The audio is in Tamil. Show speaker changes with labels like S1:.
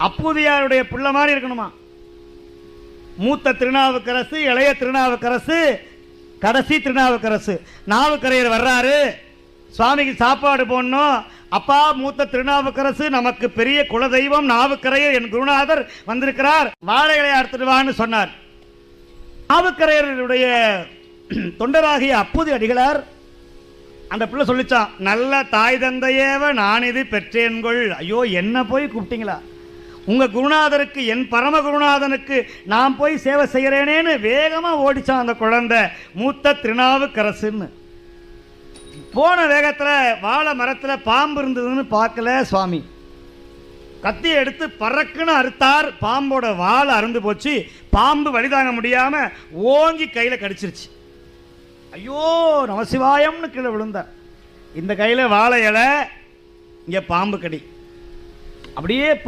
S1: அப்பூதியாருடைய பிள்ளை மாதிரி இருக்கணுமா. மூத்த திருநாவுக்கரசு, இளைய திருநாவுக்கரசு, கடைசி திருநாவுக்கரசு. நாவுக்கரையர் வர்றாரு, சுவாமிக்கு சாப்பாடு போடணும். அப்பா, மூத்த திருநாவுக்கரசு நமக்கு பெரிய குலதெய்வம் நாவுக்கரையர், என் குருநாதர் வந்திருக்கிறார், வாழைகளை அறுத்துட்டு வான்னு சொன்னார். நாவுக்கரையருடைய தொண்டராகிய அப்பூதி அடிகளார் அந்த பிள்ளை சொல்லிச்சான், நல்ல தாய் தந்தையேவ நான் இது பெற்றேன்கொள். ஐயோ, என்ன போய் கூப்பிட்டீங்களா? உங்க குருநாதருக்கு, என் பரம குருநாதனுக்கு நான் போய் சேவை செய்கிறேனேன்னு வேகமா ஓடிச்சான் அந்த குழந்தை, மூத்த திருநாவுக்கரசுன்னு. போன வேகத்தில் வாழை மரத்தில் பாம்பு இருந்ததுன்னு பார்க்கல சுவாமி. கத்தியை எடுத்து பறக்குன்னு அறுத்தார். பாம்போட வாழை அறுந்து போச்சு. பாம்பு வலிதாங்க முடியாம ஓங்கி கையில கடிச்சிருச்சு. ஐயோ நமசிவாயம்னு கீழே விழுந்தார். இந்த கையில வாழை இலை, இங்க பாம்பு கடி. அப்படியே